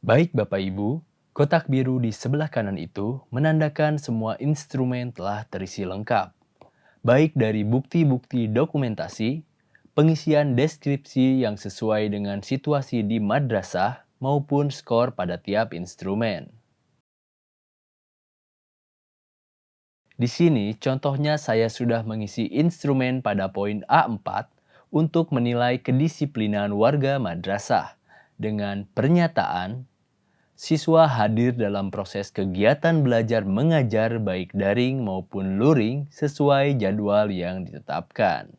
Baik Bapak Ibu, kotak biru di sebelah kanan itu menandakan semua instrumen telah terisi lengkap. Baik dari bukti-bukti dokumentasi, pengisian deskripsi yang sesuai dengan situasi di madrasah, maupun skor pada tiap instrumen. Di sini contohnya saya sudah mengisi instrumen pada poin A4 untuk menilai kedisiplinan warga madrasah dengan pernyataan siswa hadir dalam proses kegiatan belajar mengajar baik daring maupun luring sesuai jadwal yang ditetapkan.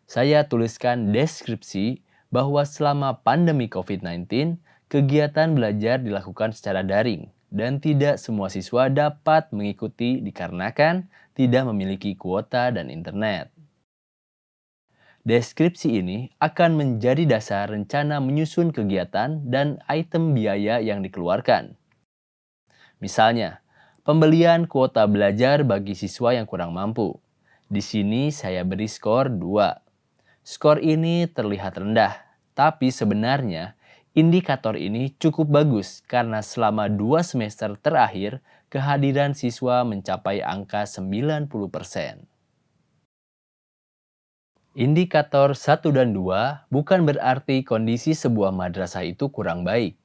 Saya tuliskan deskripsi bahwa selama pandemi COVID-19, kegiatan belajar dilakukan secara daring dan tidak semua siswa dapat mengikuti dikarenakan tidak memiliki kuota dan internet. Deskripsi ini akan menjadi dasar rencana menyusun kegiatan dan item biaya yang dikeluarkan. Misalnya, pembelian kuota belajar bagi siswa yang kurang mampu. Di sini saya beri skor 2. Skor ini terlihat rendah, tapi sebenarnya indikator ini cukup bagus karena selama 2 semester terakhir kehadiran siswa mencapai angka 90%. Indikator 1 dan 2 bukan berarti kondisi sebuah madrasah itu kurang baik.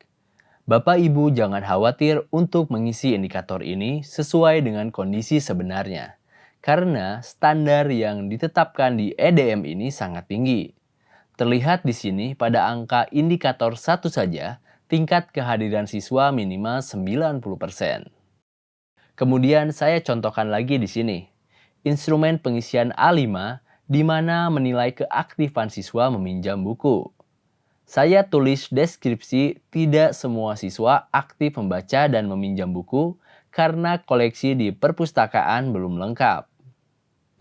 Bapak Ibu jangan khawatir untuk mengisi indikator ini sesuai dengan kondisi sebenarnya, karena standar yang ditetapkan di EDM ini sangat tinggi. Terlihat di sini pada angka indikator 1 saja, tingkat kehadiran siswa minimal 90%. Kemudian saya contohkan lagi di sini. Instrumen pengisian A5 di mana menilai keaktifan siswa meminjam buku. Saya tulis deskripsi tidak semua siswa aktif membaca dan meminjam buku karena koleksi di perpustakaan belum lengkap.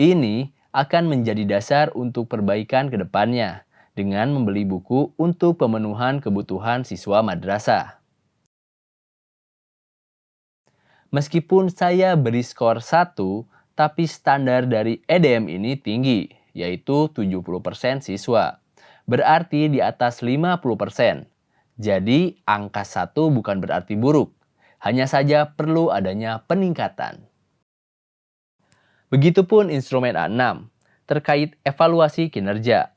Ini akan menjadi dasar untuk perbaikan ke depannya dengan membeli buku untuk pemenuhan kebutuhan siswa madrasah. Meskipun saya beri skor 1, tapi standar dari EDM ini tinggi, yaitu 70% siswa. Berarti di atas 50%. Jadi angka 1 bukan berarti buruk, hanya saja perlu adanya peningkatan. Begitupun instrumen A6, terkait evaluasi kinerja.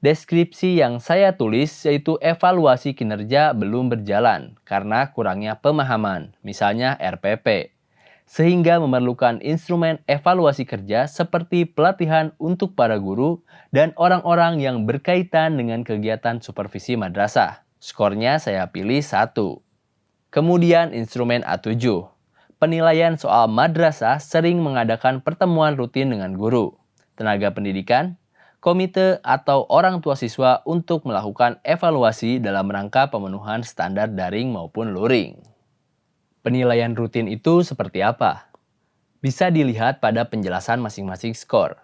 Deskripsi yang saya tulis yaitu evaluasi kinerja belum berjalan karena kurangnya pemahaman, misalnya RPP. Sehingga memerlukan instrumen evaluasi kerja seperti pelatihan untuk para guru dan orang-orang yang berkaitan dengan kegiatan supervisi madrasah. Skornya saya pilih 1. Kemudian instrumen A7. Penilaian soal madrasah sering mengadakan pertemuan rutin dengan guru, tenaga pendidikan, komite atau orang tua siswa untuk melakukan evaluasi dalam rangka pemenuhan standar daring maupun luring. Penilaian rutin itu seperti apa? Bisa dilihat pada penjelasan masing-masing skor.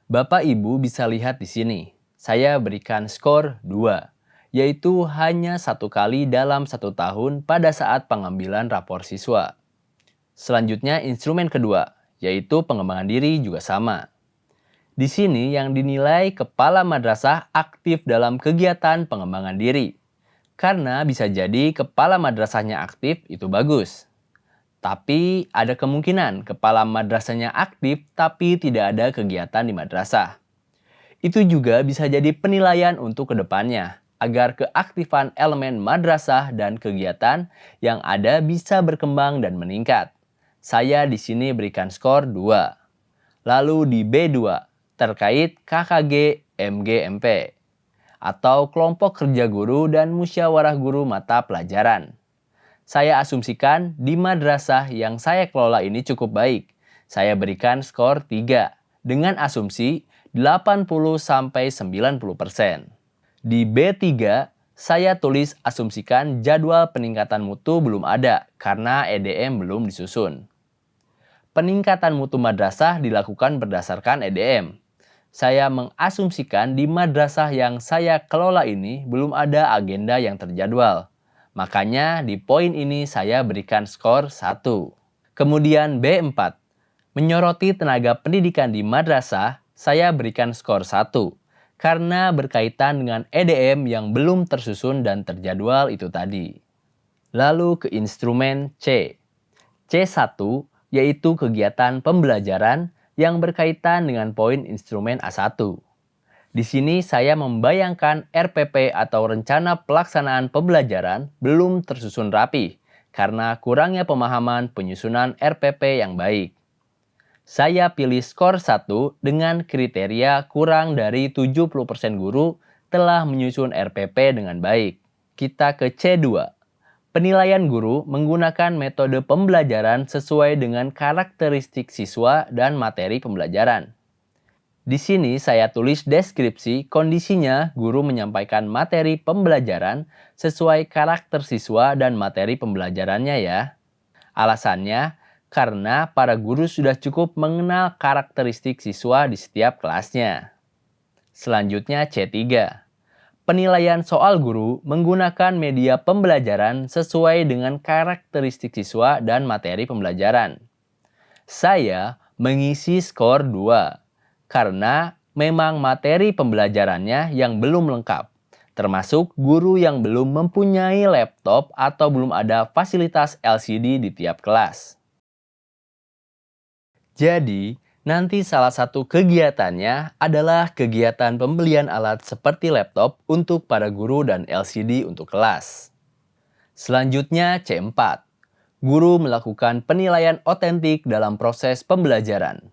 Bapak Ibu bisa lihat di sini. Saya berikan skor 2, yaitu hanya 1 kali dalam 1 tahun pada saat pengambilan rapor siswa. Selanjutnya instrumen kedua, yaitu pengembangan diri juga sama. Di sini yang dinilai kepala madrasah aktif dalam kegiatan pengembangan diri. Karena bisa jadi kepala madrasahnya aktif itu bagus. Tapi ada kemungkinan kepala madrasahnya aktif tapi tidak ada kegiatan di madrasah. Itu juga bisa jadi penilaian untuk kedepannya, agar keaktifan elemen madrasah dan kegiatan yang ada bisa berkembang dan meningkat. Saya di sini berikan skor 2. Lalu di B2, terkait KKG MGMP atau kelompok kerja guru dan musyawarah guru mata pelajaran. Saya asumsikan di madrasah yang saya kelola ini cukup baik. Saya berikan skor 3 dengan asumsi 80-90%. Di B3, saya tulis asumsikan jadwal peningkatan mutu belum ada karena EDM belum disusun. Peningkatan mutu madrasah dilakukan berdasarkan EDM. Saya mengasumsikan di madrasah yang saya kelola ini belum ada agenda yang terjadwal. Makanya di poin ini saya berikan skor 1. Kemudian B4. Menyoroti tenaga pendidikan di madrasah, saya berikan skor 1. karena berkaitan dengan EDM yang belum tersusun dan terjadwal itu tadi. Lalu ke instrumen C. C1 yaitu kegiatan pembelajaran yang berkaitan dengan poin instrumen A1. Di sini saya membayangkan RPP atau rencana pelaksanaan pembelajaran belum tersusun rapi karena kurangnya pemahaman penyusunan RPP yang baik. Saya pilih skor 1 dengan kriteria kurang dari 70% guru telah menyusun RPP dengan baik. Kita ke C2. Penilaian guru menggunakan metode pembelajaran sesuai dengan karakteristik siswa dan materi pembelajaran. Di sini saya tulis deskripsi kondisinya guru menyampaikan materi pembelajaran sesuai karakter siswa dan materi pembelajarannya ya. Alasannya, karena para guru sudah cukup mengenal karakteristik siswa di setiap kelasnya. Selanjutnya C3. Penilaian soal guru menggunakan media pembelajaran sesuai dengan karakteristik siswa dan materi pembelajaran. Saya mengisi skor 2 karena memang materi pembelajarannya yang belum lengkap, termasuk guru yang belum mempunyai laptop atau belum ada fasilitas LCD di tiap kelas. Jadi, nanti salah satu kegiatannya adalah kegiatan pembelian alat seperti laptop untuk para guru dan LCD untuk kelas. Selanjutnya C4. Guru melakukan penilaian otentik dalam proses pembelajaran.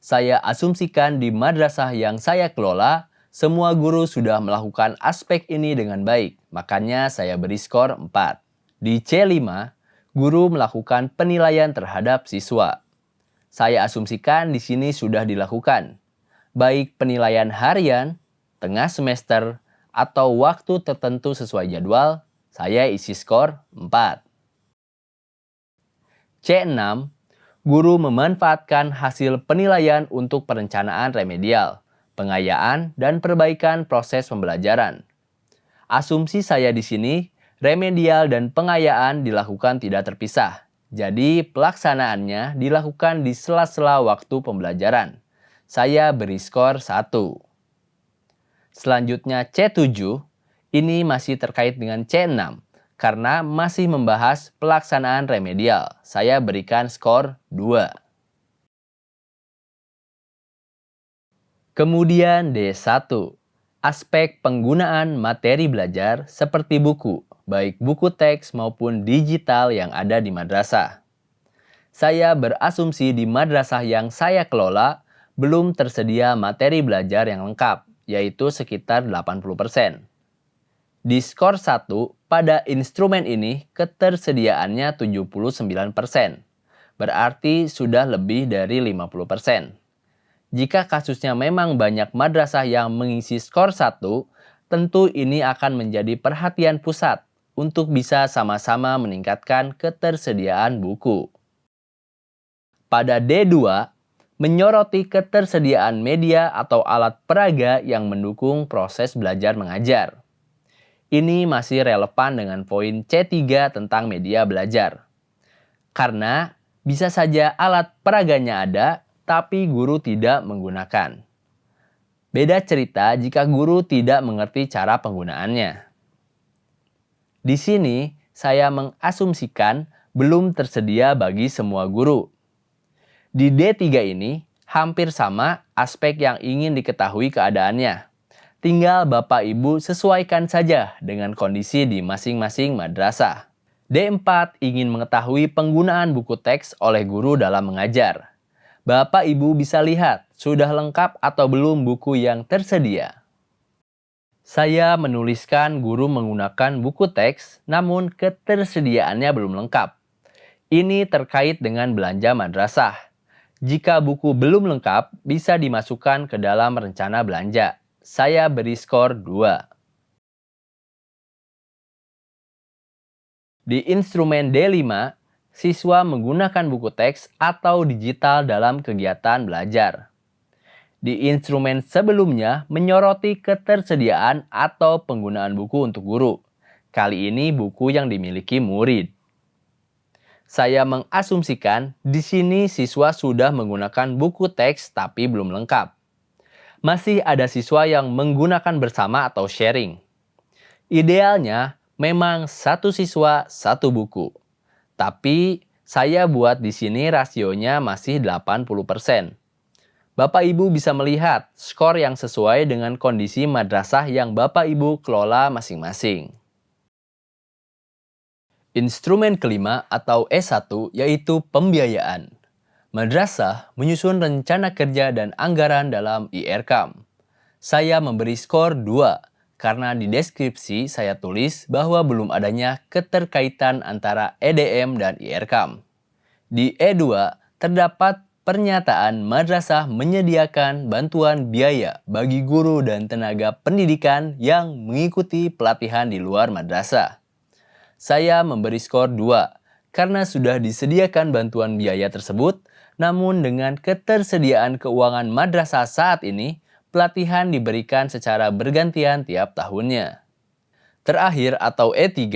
Saya asumsikan di madrasah yang saya kelola, semua guru sudah melakukan aspek ini dengan baik, makanya saya beri skor 4. Di C5, guru melakukan penilaian terhadap siswa. Saya asumsikan di sini sudah dilakukan, baik penilaian harian, tengah semester, atau waktu tertentu sesuai jadwal, saya isi skor 4. C6, guru memanfaatkan hasil penilaian untuk perencanaan remedial, pengayaan, dan perbaikan proses pembelajaran. Asumsi saya di sini, remedial dan pengayaan dilakukan tidak terpisah. Jadi pelaksanaannya dilakukan di sela-sela waktu pembelajaran. Saya beri skor 1. Selanjutnya C7, ini masih terkait dengan C6 karena masih membahas pelaksanaan remedial. Saya berikan skor 2. Kemudian D1, aspek penggunaan materi belajar seperti buku, baik buku teks maupun digital yang ada di madrasah. Saya berasumsi di madrasah yang saya kelola belum tersedia materi belajar yang lengkap, yaitu sekitar 80%. Di skor 1, pada instrumen ini ketersediaannya 79%, berarti sudah lebih dari 50%. Jika kasusnya memang banyak madrasah yang mengisi skor 1, tentu ini akan menjadi perhatian pusat untuk bisa sama-sama meningkatkan ketersediaan buku. Pada D2, menyoroti ketersediaan media atau alat peraga yang mendukung proses belajar mengajar. Ini masih relevan dengan poin C3 tentang media belajar. Karena bisa saja alat peraganya ada, tapi guru tidak menggunakan. Beda cerita jika guru tidak mengerti cara penggunaannya. Di sini, saya mengasumsikan belum tersedia bagi semua guru. Di D3 ini, hampir sama aspek yang ingin diketahui keadaannya. Tinggal Bapak Ibu sesuaikan saja dengan kondisi di masing-masing madrasah. D4 ingin mengetahui penggunaan buku teks oleh guru dalam mengajar. Bapak Ibu bisa lihat sudah lengkap atau belum buku yang tersedia. Saya menuliskan guru menggunakan buku teks, namun ketersediaannya belum lengkap. Ini terkait dengan belanja madrasah. Jika buku belum lengkap, bisa dimasukkan ke dalam rencana belanja. Saya beri skor 2. Di instrumen D5, siswa menggunakan buku teks atau digital dalam kegiatan belajar. Di instrumen sebelumnya menyoroti ketersediaan atau penggunaan buku untuk guru. Kali ini buku yang dimiliki murid. Saya mengasumsikan di sini siswa sudah menggunakan buku teks tapi belum lengkap. Masih ada siswa yang menggunakan bersama atau sharing. Idealnya memang satu siswa satu buku. Tapi saya buat di sini rasionya masih 80%. Bapak Ibu bisa melihat skor yang sesuai dengan kondisi madrasah yang Bapak Ibu kelola masing-masing. Instrumen kelima atau S1 yaitu pembiayaan. Madrasah menyusun rencana kerja dan anggaran dalam IRKAM. Saya memberi skor 2 karena di deskripsi saya tulis bahwa belum adanya keterkaitan antara EDM dan IRKAM. Di E2 terdapat pernyataan madrasah menyediakan bantuan biaya bagi guru dan tenaga pendidikan yang mengikuti pelatihan di luar madrasah. Saya memberi skor 2 karena sudah disediakan bantuan biaya tersebut, namun dengan ketersediaan keuangan madrasah saat ini, pelatihan diberikan secara bergantian tiap tahunnya. Terakhir atau E3,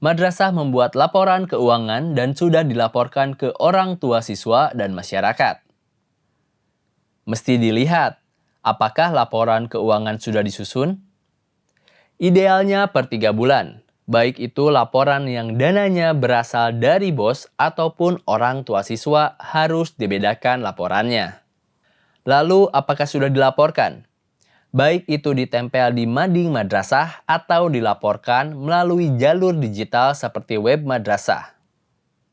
madrasah membuat laporan keuangan dan sudah dilaporkan ke orang tua siswa dan masyarakat. Mesti dilihat, apakah laporan keuangan sudah disusun? Idealnya per 3 bulan, baik itu laporan yang dananya berasal dari bos ataupun orang tua siswa harus dibedakan laporannya. Lalu apakah sudah dilaporkan? Baik itu ditempel di mading madrasah atau dilaporkan melalui jalur digital seperti web madrasah.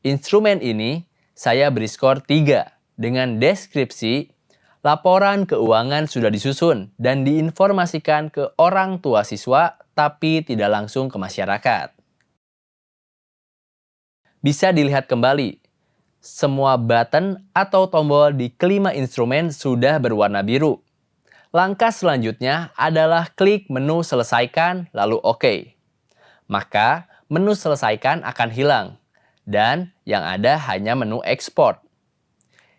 Instrumen ini saya beri skor 3 dengan deskripsi laporan keuangan sudah disusun dan diinformasikan ke orang tua siswa tapi tidak langsung ke masyarakat. Bisa dilihat kembali, semua button atau tombol di kelima instrumen sudah berwarna biru. Langkah selanjutnya adalah klik menu selesaikan lalu OK. Maka menu selesaikan akan hilang dan yang ada hanya menu ekspor.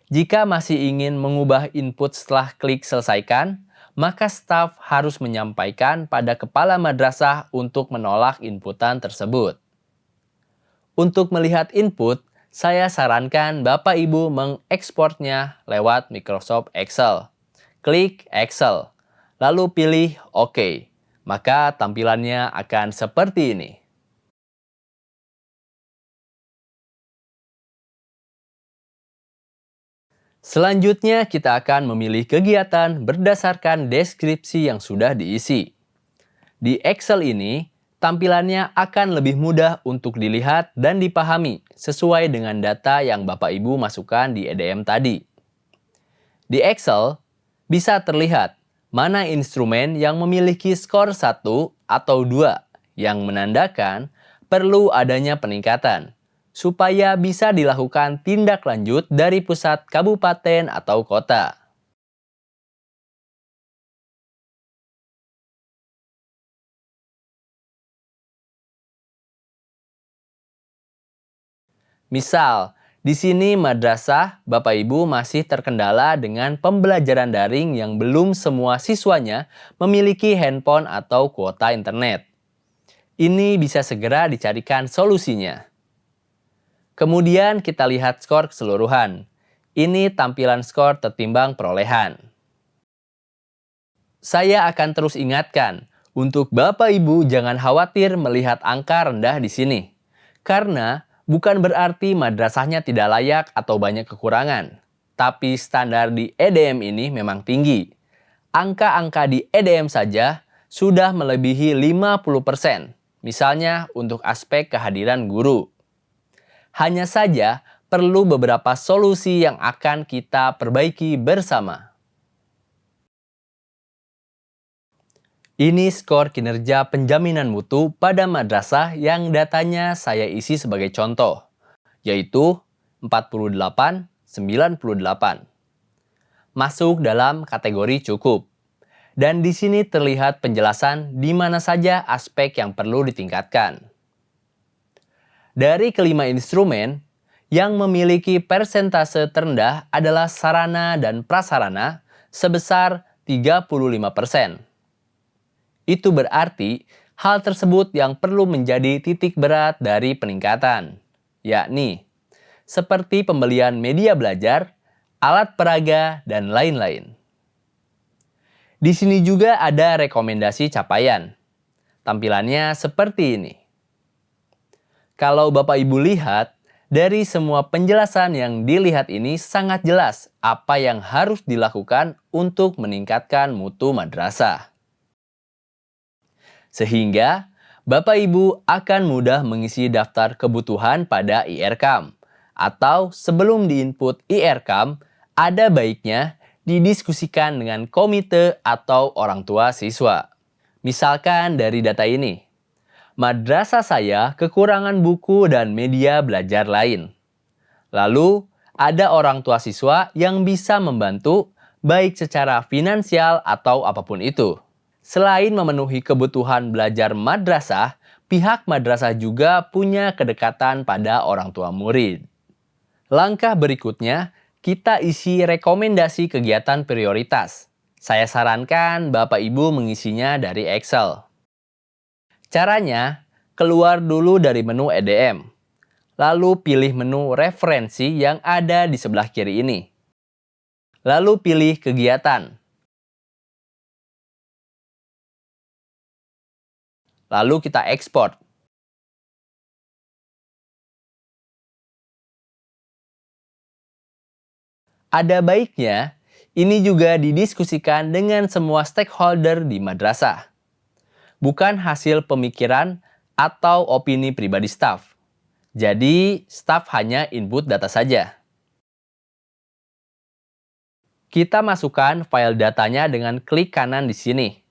Jika masih ingin mengubah input setelah klik selesaikan, maka staf harus menyampaikan pada kepala madrasah untuk menolak inputan tersebut. Untuk melihat input, saya sarankan Bapak Ibu mengekspornya lewat Microsoft Excel. Klik Excel, lalu pilih OK. Maka tampilannya akan seperti ini. Selanjutnya kita akan memilih kegiatan berdasarkan deskripsi yang sudah diisi. Di Excel ini, tampilannya akan lebih mudah untuk dilihat dan dipahami sesuai dengan data yang Bapak Ibu masukkan di EDM tadi. Di Excel, bisa terlihat mana instrumen yang memiliki skor 1 atau 2 yang menandakan perlu adanya peningkatan supaya bisa dilakukan tindak lanjut dari pusat kabupaten atau kota. Misal, di sini madrasah Bapak Ibu masih terkendala dengan pembelajaran daring yang belum semua siswanya memiliki handphone atau kuota internet. Ini bisa segera dicarikan solusinya. Kemudian kita lihat skor keseluruhan. Ini tampilan skor tertimbang perolehan. Saya akan terus ingatkan, untuk Bapak Ibu jangan khawatir melihat angka rendah di sini. Karena bukan berarti madrasahnya tidak layak atau banyak kekurangan. Tapi standar di EDM ini memang tinggi. Angka-angka di EDM saja sudah melebihi 50%. Misalnya untuk aspek kehadiran guru. Hanya saja perlu beberapa solusi yang akan kita perbaiki bersama. Ini skor kinerja penjaminan mutu pada madrasah yang datanya saya isi sebagai contoh, yaitu 48/98. Masuk dalam kategori cukup. Dan di sini terlihat penjelasan di mana saja aspek yang perlu ditingkatkan. Dari kelima instrumen, yang memiliki persentase terendah adalah sarana dan prasarana sebesar 35%. Itu berarti hal tersebut yang perlu menjadi titik berat dari peningkatan, yakni seperti pembelian media belajar, alat peraga, dan lain-lain. Di sini juga ada rekomendasi capaian. Tampilannya seperti ini. Kalau Bapak Ibu lihat, dari semua penjelasan yang dilihat ini sangat jelas apa yang harus dilakukan untuk meningkatkan mutu madrasah. Sehingga, Bapak Ibu akan mudah mengisi daftar kebutuhan pada IRCAM. Atau sebelum diinput IRCAM, ada baiknya didiskusikan dengan komite atau orang tua siswa. Misalkan dari data ini, madrasah saya kekurangan buku dan media belajar lain. Lalu, ada orang tua siswa yang bisa membantu baik secara finansial atau apapun itu. Selain memenuhi kebutuhan belajar madrasah, pihak madrasah juga punya kedekatan pada orang tua murid. Langkah berikutnya, kita isi rekomendasi kegiatan prioritas. Saya sarankan Bapak Ibu mengisinya dari Excel. Caranya, keluar dulu dari menu EDM. Lalu pilih menu referensi yang ada di sebelah kiri ini. Lalu pilih kegiatan. Lalu kita ekspor. Ada baiknya, ini juga didiskusikan dengan semua stakeholder di madrasah. Bukan hasil pemikiran atau opini pribadi staf. Jadi, staf hanya input data saja. Kita masukkan file datanya dengan klik kanan di sini.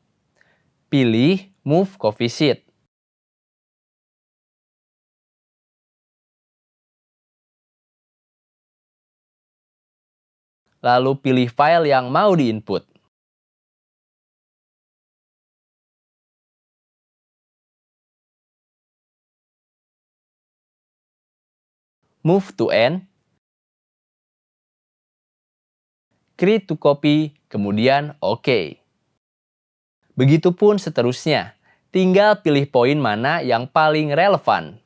Pilih Move Coffee Sheet. Lalu pilih file yang mau diinput. Move to End. Create to Copy, kemudian OK. Begitupun seterusnya, tinggal pilih poin mana yang paling relevan.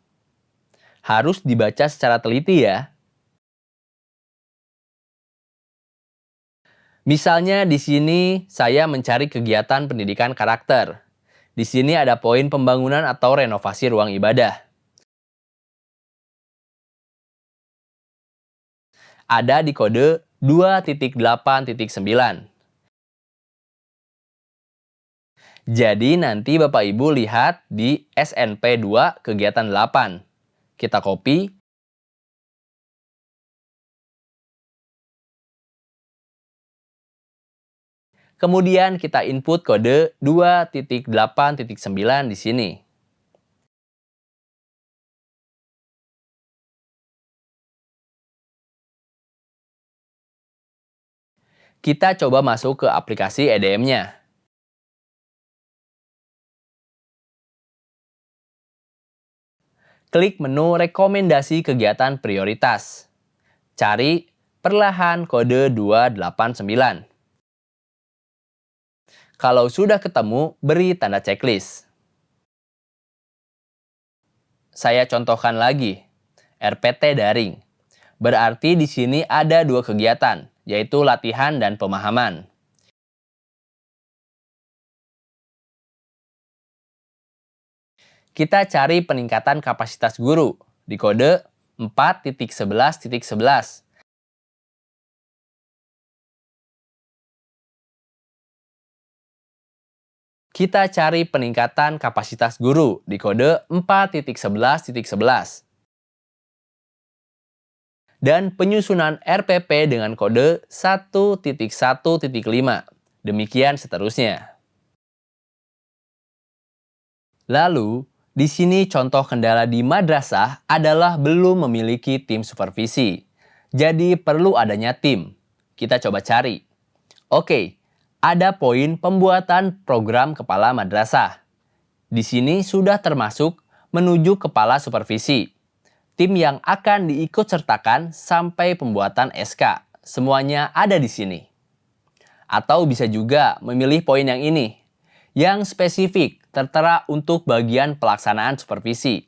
Harus dibaca secara teliti ya. Misalnya di sini saya mencari kegiatan pendidikan karakter. Di sini ada poin pembangunan atau renovasi ruang ibadah. Ada di kode 2.8.9. Jadi nanti Bapak Ibu lihat di SNP 2 kegiatan 8. Kita copy. Kemudian kita input kode 2.8.9 di sini. Kita coba masuk ke aplikasi EDM-nya. Klik menu rekomendasi kegiatan prioritas. Cari perlahan kode 289. Kalau sudah ketemu, beri tanda checklist. Saya contohkan lagi, RPT daring. Berarti di sini ada dua kegiatan, yaitu latihan dan pemahaman. Kita cari peningkatan kapasitas guru di kode 4.11.11. Kita cari peningkatan kapasitas guru di kode 4.11.11. Dan penyusunan RPP dengan kode 1.1.5. Demikian seterusnya. Lalu, di sini contoh kendala di madrasah adalah belum memiliki tim supervisi. Jadi perlu adanya tim. Kita coba cari. Oke, ada poin pembuatan program kepala madrasah. Di sini sudah termasuk menuju kepala supervisi. Tim yang akan diikutsertakan sampai pembuatan SK. Semuanya ada di sini. Atau bisa juga memilih poin yang ini, yang spesifik tertera untuk bagian pelaksanaan supervisi.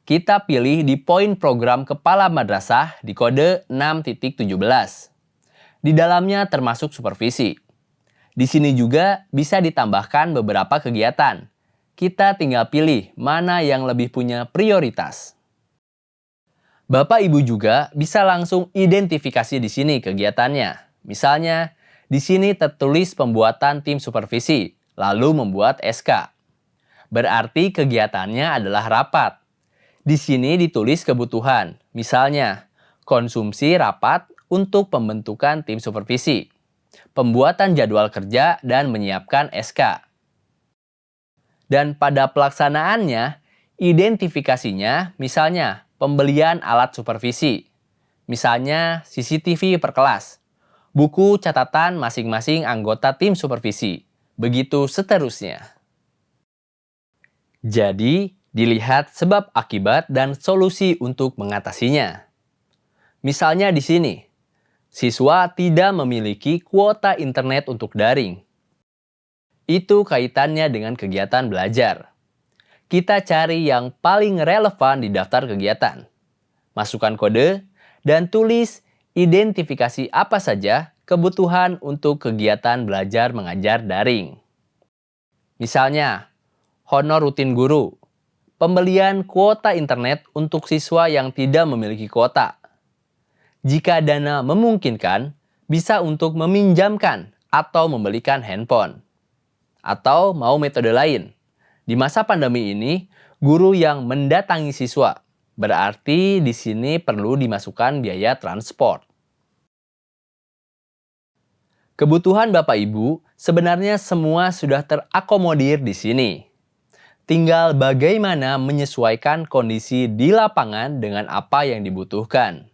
Kita pilih di poin program kepala madrasah di kode 6.17. Di dalamnya termasuk supervisi. Di sini juga bisa ditambahkan beberapa kegiatan. Kita tinggal pilih mana yang lebih punya prioritas. Bapak Ibu juga bisa langsung identifikasi di sini kegiatannya. Misalnya, di sini tertulis pembuatan tim supervisi, lalu membuat SK. Berarti kegiatannya adalah rapat. Di sini ditulis kebutuhan, misalnya konsumsi rapat untuk pembentukan tim supervisi, pembuatan jadwal kerja, dan menyiapkan SK. Dan pada pelaksanaannya, identifikasinya misalnya pembelian alat supervisi, misalnya CCTV per kelas, buku catatan masing-masing anggota tim supervisi, begitu seterusnya. Jadi, dilihat sebab akibat dan solusi untuk mengatasinya. Misalnya di sini, siswa tidak memiliki kuota internet untuk daring. Itu kaitannya dengan kegiatan belajar. Kita cari yang paling relevan di daftar kegiatan. Masukkan kode dan tulis identifikasi apa saja kebutuhan untuk kegiatan belajar mengajar daring. Misalnya, honor rutin guru, pembelian kuota internet untuk siswa yang tidak memiliki kuota. Jika dana memungkinkan, bisa untuk meminjamkan atau membelikan handphone. Atau mau metode lain. Di masa pandemi ini, guru yang mendatangi siswa, berarti di sini perlu dimasukkan biaya transport. Kebutuhan Bapak Ibu sebenarnya semua sudah terakomodir di sini. Tinggal bagaimana menyesuaikan kondisi di lapangan dengan apa yang dibutuhkan.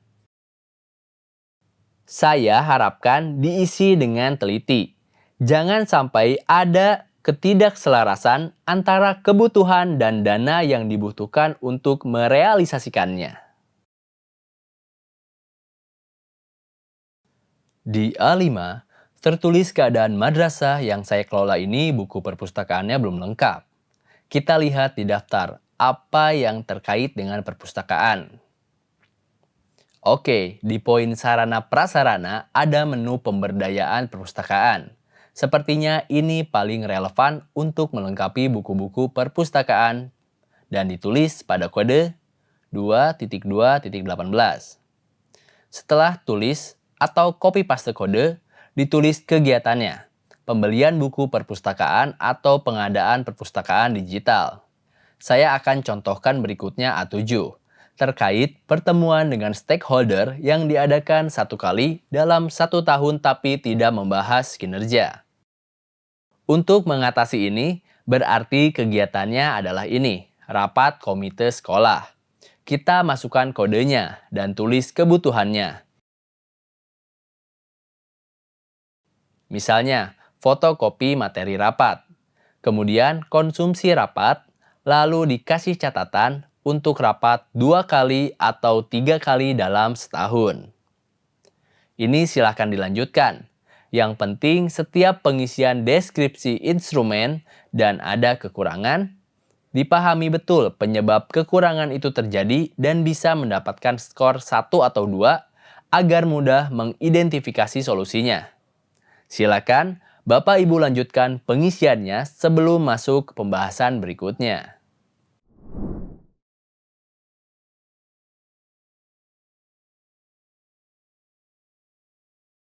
Saya harapkan diisi dengan teliti. Jangan sampai ada ketidakselarasan antara kebutuhan dan dana yang dibutuhkan untuk merealisasikannya. Di A5, tertulis keadaan madrasah yang saya kelola ini buku perpustakaannya belum lengkap. Kita lihat di daftar apa yang terkait dengan perpustakaan. Oke, di poin sarana prasarana ada menu pemberdayaan perpustakaan. Sepertinya ini paling relevan untuk melengkapi buku-buku perpustakaan dan ditulis pada kode 2.2.18. Setelah tulis atau copy paste kode, ditulis kegiatannya, pembelian buku perpustakaan atau pengadaan perpustakaan digital. Saya akan contohkan berikutnya A7. Terkait pertemuan dengan stakeholder yang diadakan 1 kali dalam 1 tahun tapi tidak membahas kinerja. Untuk mengatasi ini, berarti kegiatannya adalah ini, rapat komite sekolah. Kita masukkan kodenya dan tulis kebutuhannya. Misalnya, fotokopi materi rapat, kemudian konsumsi rapat, lalu dikasih catatan untuk rapat 2 kali atau 3 kali dalam setahun. Ini silakan dilanjutkan. Yang penting setiap pengisian deskripsi instrumen dan ada kekurangan, dipahami betul penyebab kekurangan itu terjadi dan bisa mendapatkan skor 1 atau 2 agar mudah mengidentifikasi solusinya. Silakan Bapak Ibu lanjutkan pengisiannya sebelum masuk ke pembahasan berikutnya.